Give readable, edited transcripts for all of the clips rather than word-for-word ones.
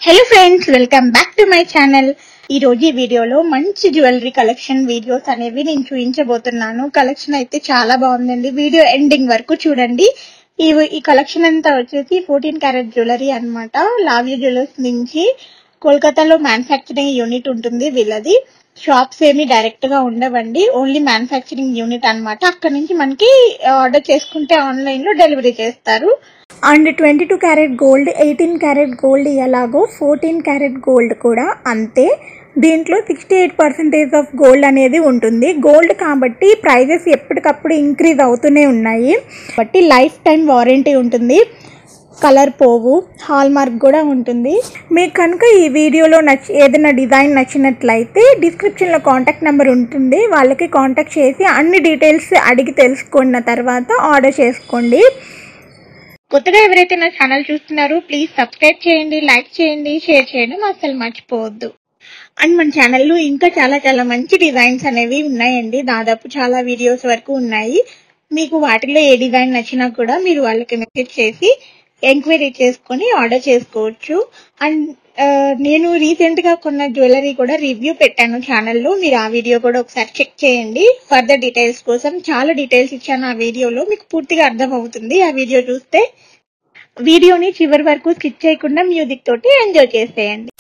Hello friends, welcome back to my channel. ఈ రోజు ఈ వీడియోలో మంచి జ్యువెలరీ కలెక్షన్ వీడియోస్ అనేవి నేను చూపించబోతున్నాను. కలెక్షన్ అయితే చాలా బాగుందండి. వీడియో ఎండింగ్ వరకు చూడండి. ఈ కలెక్షన్ అంతా వచ్చేసి 14 క్యారెట్ జ్యువెలరీ అన్నమాట. లావ్య జ్యువెలర్స్ నుంచి కోల్కతాలో మ్యానుఫ్యాక్చరింగ్ యూనిట్ ఉంటుంది వీళ్ళది. షాప్స్ ఏమి డైరెక్ట్ గా ఉండవండి, ఓన్లీ మ్యానుఫ్యాక్చరింగ్ యూనిట్ అన్నమాట. అక్కడ నుంచి మనకి ఆర్డర్ చేసుకుంటే ఆన్లైన్ లో డెలివరీ చేస్తారు. And 22 carat gold, 18 carat gold ఎలాగో 14 క్యారెట్ గోల్డ్ కూడా అంతే. దీంట్లో 68% ఆఫ్ గోల్డ్ అనేది ఉంటుంది. గోల్డ్ కాబట్టి ప్రైజెస్ ఎప్పటికప్పుడు ఇంక్రీజ్ అవుతూనే ఉన్నాయి. బట్టి లైఫ్ టైం వారంటీ ఉంటుంది, కలర్ పోవు, హాల్ మార్క్ కూడా ఉంటుంది. మీకు కనుక ఈ వీడియోలో ఏదైనా డిజైన్ నచ్చినట్లయితే డిస్క్రిప్షన్లో కాంటాక్ట్ నెంబర్ ఉంటుంది, వాళ్ళకి కాంటాక్ట్ చేసి అన్ని డీటెయిల్స్ అడిగి తెలుసుకున్న తర్వాత ఆర్డర్ చేసుకోండి. కొత్తగా ఎవరైతే నా ఛానల్ చూస్తున్నారో ప్లీజ్ సబ్స్క్రైబ్ చేయండి, లైక్ చేయండి, షేర్ చేయడం అసలు మర్చిపోవద్దు. అండ్ మన ఛానల్లో ఇంకా చాలా చాలా మంచి డిజైన్స్ అనేవి ఉన్నాయండి. దాదాపు చాలా వీడియోస్ వరకు ఉన్నాయి. మీకు వాటిలో ఏ డిజైన్ నచ్చినా కూడా మీరు వాళ్ళకి మెసేజ్ చేసి ఎంక్వైరీ చేసుకొని ఆర్డర్ చేసుకోవచ్చు. అండ్ నేను రీసెంట్ గా కొన్న జ్యువెలరీ కూడా రివ్యూ పెట్టాను ఛానల్లో, మీరు ఆ వీడియో కూడా ఒకసారి చెక్ చేయండి. ఫర్దర్ డీటెయిల్స్ కోసం చాలా డీటెయిల్స్ ఇచ్చాను ఆ వీడియోలో, మీకు పూర్తిగా అర్థం అవుతుంది ఆ వీడియో చూస్తే. వీడియోని చివరి వరకు స్కిప్ చేయకుండా మ్యూజిక్ తోటి ఎంజాయ్ చేసేయండి.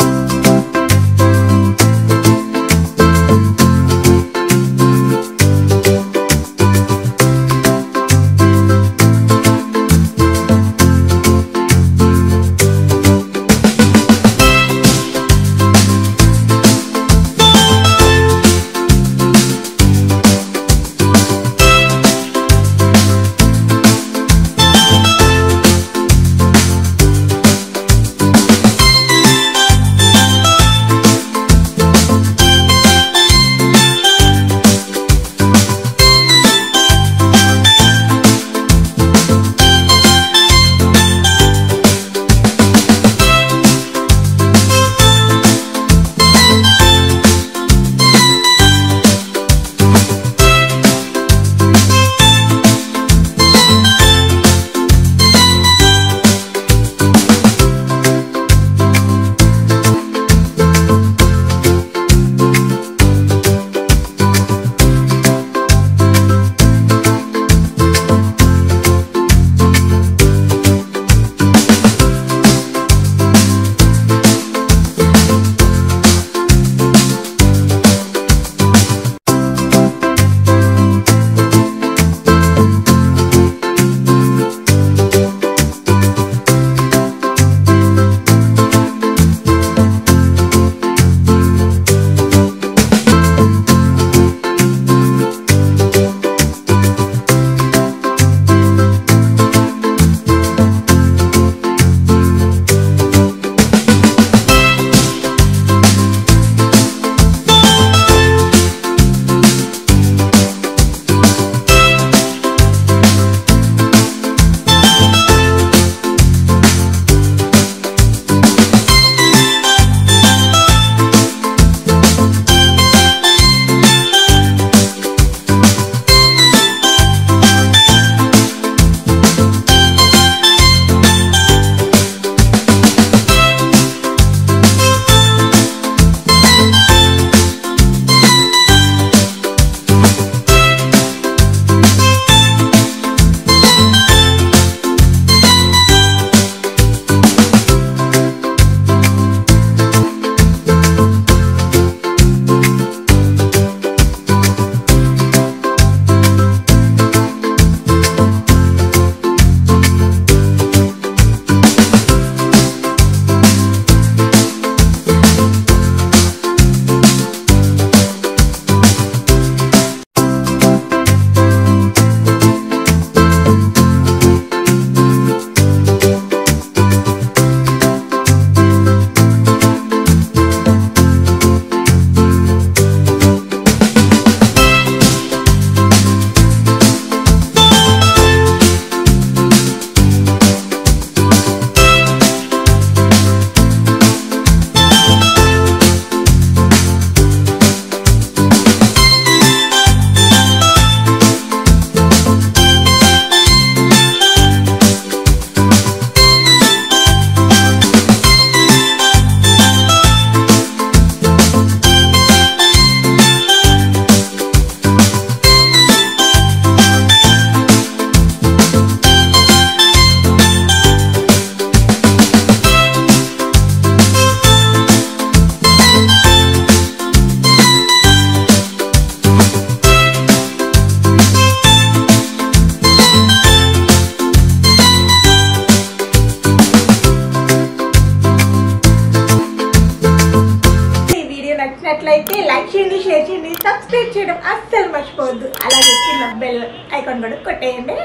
నచ్చినట్లయితే లైక్ చేయండి, షేర్ చేయండి, సబ్స్క్రైబ్ చేయడం అస్సలు మర్చిపోవద్దు. అలాగే కింద బెల్ ఐకాన్ కూడా కొట్టేయండి.